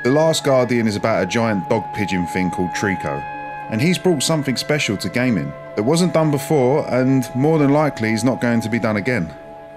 The Last Guardian is about a giant dog pigeon thing called Trico, and he's brought something special to gaming that wasn't done before and more than likely is not going to be done again.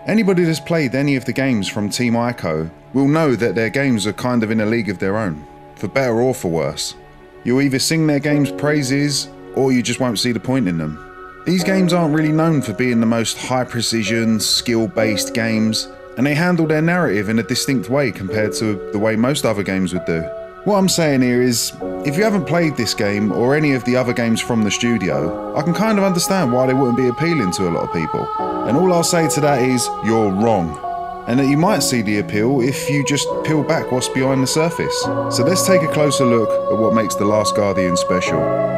Anybody that's played any of the games from Team Ico will know that their games are kind of in a league of their own, for better or for worse. You'll either sing their games' praises or you just won't see the point in them. These games aren't really known for being the most high precision, skill-based games, and they handle their narrative in a distinct way compared to the way most other games would do. What I'm saying here is, if you haven't played this game or any of the other games from the studio, I can kind of understand why they wouldn't be appealing to a lot of people. And all I'll say to that is, you're wrong. And that you might see the appeal if you just peel back what's behind the surface. So let's take a closer look at what makes The Last Guardian special.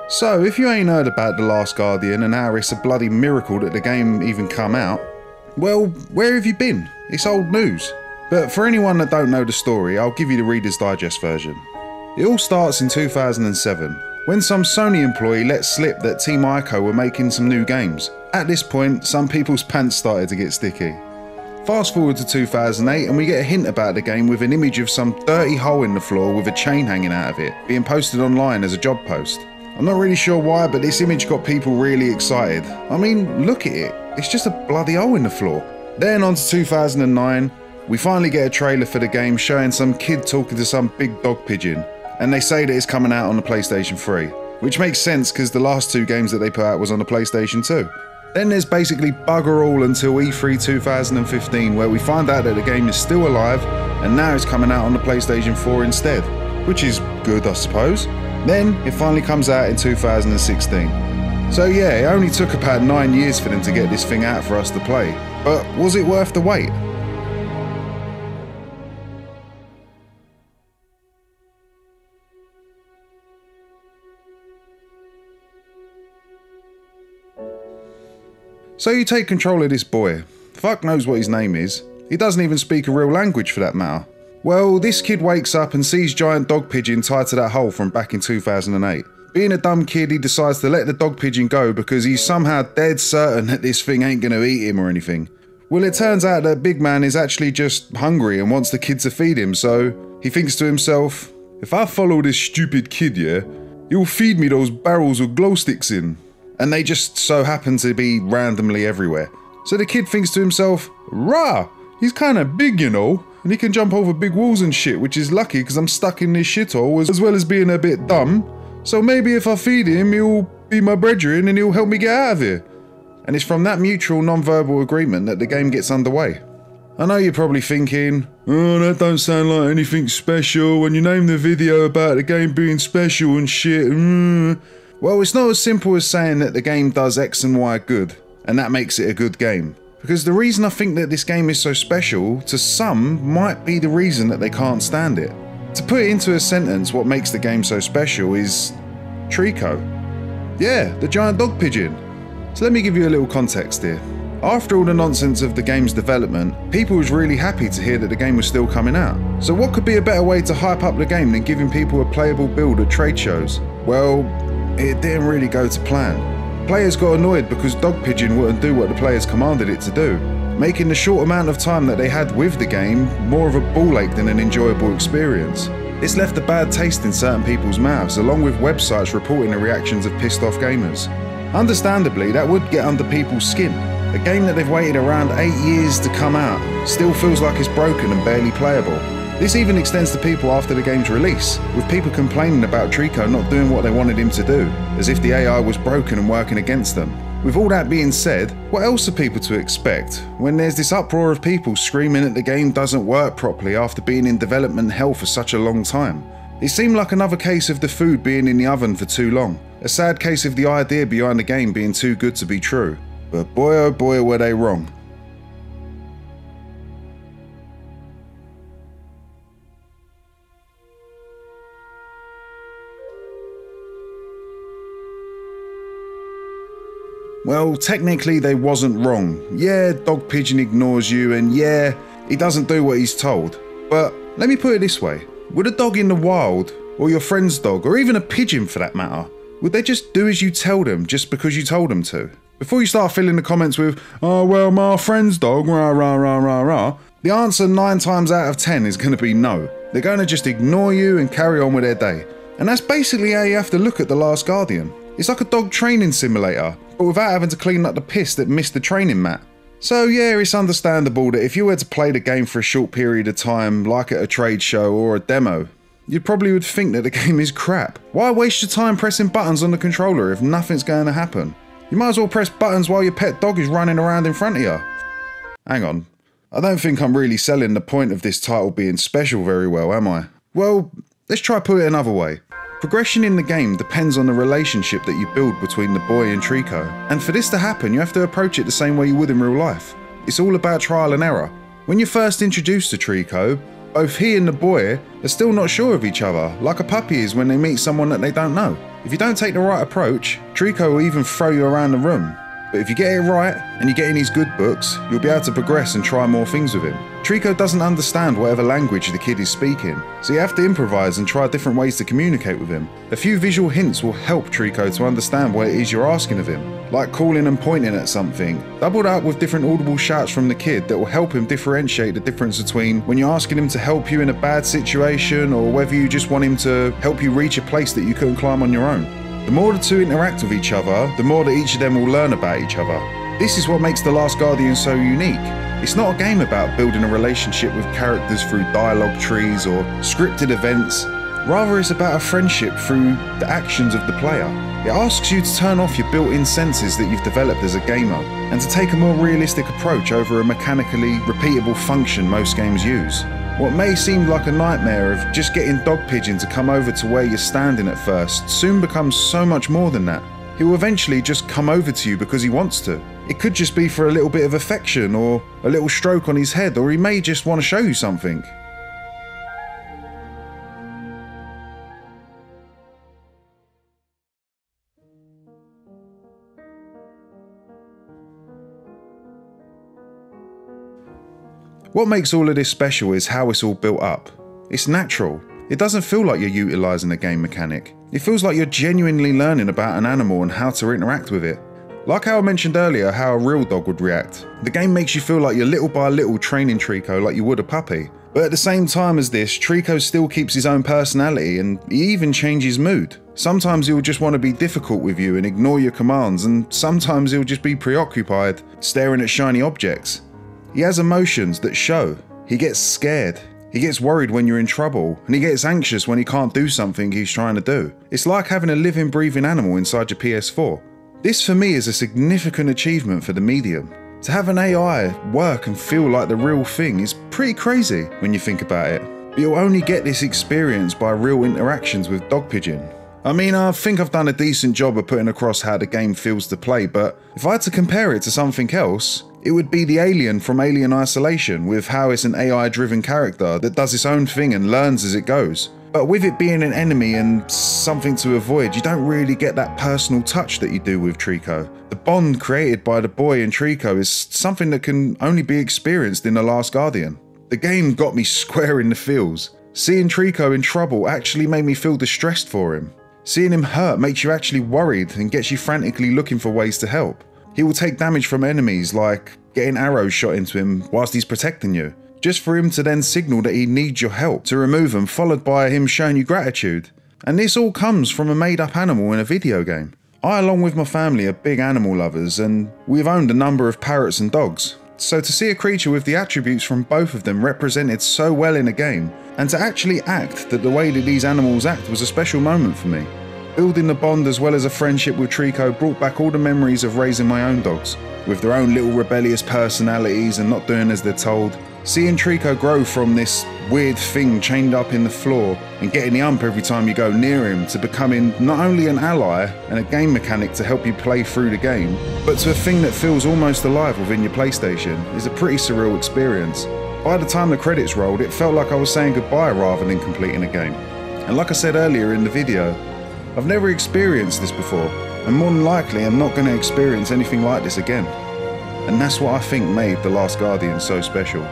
So, if you ain't heard about The Last Guardian and how it's a bloody miracle that the game even come out, well, where have you been? It's old news. But for anyone that don't know the story, I'll give you the Reader's Digest version. It all starts in 2007, when some Sony employee let slip that Team Ico were making some new games. At this point, some people's pants started to get sticky. Fast forward to 2008 and we get a hint about the game with an image of some dirty hole in the floor with a chain hanging out of it, being posted online as a job post. I'm not really sure why, but this image got people really excited. I mean, look at it. It's just a bloody hole in the floor. Then on to 2009, we finally get a trailer for the game showing some kid talking to some big dog pigeon. And they say that it's coming out on the PlayStation 3. Which makes sense because the last two games that they put out was on the PlayStation 2. Then there's basically bugger all until E3 2015 where we find out that the game is still alive and now it's coming out on the PlayStation 4 instead. Which is good, I suppose. Then it finally comes out in 2016. So yeah, it only took about 9 years for them to get this thing out for us to play. But was it worth the wait? So you take control of this boy. Fuck knows what his name is. He doesn't even speak a real language for that matter. Well, this kid wakes up and sees giant dog pigeon tied to that hole from back in 2008. Being a dumb kid, he decides to let the dog pigeon go because he's somehow dead certain that this thing ain't gonna eat him or anything. Well, it turns out that big man is actually just hungry and wants the kid to feed him, so he thinks to himself, if I follow this stupid kid, yeah, he'll feed me those barrels with glow sticks in. And they just so happen to be randomly everywhere. So the kid thinks to himself, rah, he's kinda big, you know. And he can jump over big walls and shit, which is lucky because I'm stuck in this shithole as well as being a bit dumb. So maybe if I feed him, he'll be my brethren and he'll help me get out of here. And it's from that mutual non-verbal agreement that the game gets underway. I know you're probably thinking, oh, that don't sound like anything special when you name the video about the game being special and shit. Well, it's not as simple as saying that the game does X and Y good, and that makes it a good game. Because the reason I think that this game is so special, to some, might be the reason that they can't stand it. To put it into a sentence, what makes the game so special is Trico. Yeah, the giant dog pigeon. So let me give you a little context here. After all the nonsense of the game's development, people was really happy to hear that the game was still coming out. So what could be a better way to hype up the game than giving people a playable build at trade shows? Well, it didn't really go to plan. Players got annoyed because Dog Pigeon wouldn't do what the players commanded it to do, making the short amount of time that they had with the game more of a ball ache than an enjoyable experience. This left a bad taste in certain people's mouths, along with websites reporting the reactions of pissed off gamers. Understandably, that would get under people's skin. A game that they've waited around 8 years to come out still feels like it's broken and barely playable. This even extends to people after the game's release, with people complaining about Trico not doing what they wanted him to do, as if the AI was broken and working against them. With all that being said, what else are people to expect when there's this uproar of people screaming that the game doesn't work properly after being in development hell for such a long time? It seemed like another case of the food being in the oven for too long, a sad case of the idea behind the game being too good to be true. But boy oh boy were they wrong. Well, technically they wasn't wrong. Yeah, Dog Pigeon ignores you, and yeah, he doesn't do what he's told. But let me put it this way. Would a dog in the wild, or your friend's dog, or even a pigeon for that matter, would they just do as you tell them just because you told them to? Before you start filling the comments with, oh well, my friend's dog, rah rah rah rah rah, the answer 9 times out of 10 is going to be no. They're going to just ignore you and carry on with their day. And that's basically how you have to look at The Last Guardian. It's like a dog training simulator, but without having to clean up the piss that missed the training mat. So yeah, it's understandable that if you were to play the game for a short period of time, like at a trade show or a demo, you probably would think that the game is crap. Why waste your time pressing buttons on the controller if nothing's going to happen? You might as well press buttons while your pet dog is running around in front of you. Hang on. I don't think I'm really selling the point of this title being special very well, am I? Well, let's try put it another way. Progression in the game depends on the relationship that you build between the boy and Trico, and for this to happen you have to approach it the same way you would in real life. It's all about trial and error. When you're first introduced to Trico, both he and the boy are still not sure of each other, like a puppy is when they meet someone that they don't know. If you don't take the right approach, Trico will even throw you around the room. But if you get it right, and you get in his good books, you'll be able to progress and try more things with him. Trico doesn't understand whatever language the kid is speaking, so you have to improvise and try different ways to communicate with him. A few visual hints will help Trico to understand what it is you're asking of him, like calling and pointing at something, doubled up with different audible shouts from the kid that will help him differentiate the difference between when you're asking him to help you in a bad situation or whether you just want him to help you reach a place that you couldn't climb on your own. The more the two interact with each other, the more that each of them will learn about each other. This is what makes The Last Guardian so unique. It's not a game about building a relationship with characters through dialogue trees or scripted events. Rather, it's about a friendship through the actions of the player. It asks you to turn off your built-in senses that you've developed as a gamer, and to take a more realistic approach over a mechanically repeatable function most games use. What may seem like a nightmare of just getting Dog Pigeon to come over to where you're standing at first soon becomes so much more than that. He will eventually just come over to you because he wants to. It could just be for a little bit of affection or a little stroke on his head, or he may just want to show you something. What makes all of this special is how it's all built up. It's natural. It doesn't feel like you're utilising a game mechanic. It feels like you're genuinely learning about an animal and how to interact with it. Like how I mentioned earlier how a real dog would react, the game makes you feel like you're little by little training Trico like you would a puppy. But at the same time as this, Trico still keeps his own personality and he even changes mood. Sometimes he'll just want to be difficult with you and ignore your commands, and sometimes he'll just be preoccupied, staring at shiny objects. He has emotions that show. He gets scared. He gets worried when you're in trouble, and he gets anxious when he can't do something he's trying to do. It's like having a living, breathing animal inside your PS4. This for me is a significant achievement for the medium. To have an AI work and feel like the real thing is pretty crazy when you think about it. But you'll only get this experience by real interactions with Dog Pigeon. I mean, I think I've done a decent job of putting across how the game feels to play, but if I had to compare it to something else, it would be the alien from Alien Isolation, with how it's an AI-driven character that does its own thing and learns as it goes. But with it being an enemy and something to avoid, you don't really get that personal touch that you do with Trico. The bond created by the boy and Trico is something that can only be experienced in The Last Guardian. The game got me square in the feels. Seeing Trico in trouble actually made me feel distressed for him. Seeing him hurt makes you actually worried and gets you frantically looking for ways to help. He will take damage from enemies, like getting arrows shot into him whilst he's protecting you, just for him to then signal that he needs your help to remove them, followed by him showing you gratitude. And this all comes from a made-up animal in a video game. I, along with my family, are big animal lovers, and we've owned a number of parrots and dogs. So to see a creature with the attributes from both of them represented so well in a game, and to actually act that the way that these animals act, was a special moment for me. Building the bond as well as a friendship with Trico brought back all the memories of raising my own dogs, with their own little rebellious personalities and not doing as they're told. Seeing Trico grow from this weird thing chained up in the floor and getting the ump every time you go near him to becoming not only an ally and a game mechanic to help you play through the game, but to a thing that feels almost alive within your PlayStation is a pretty surreal experience. By the time the credits rolled, it felt like I was saying goodbye rather than completing a game. And like I said earlier in the video, I've never experienced this before. and more than likely I'm not going to experience anything like this again. And that's what I think made The Last Guardian so special.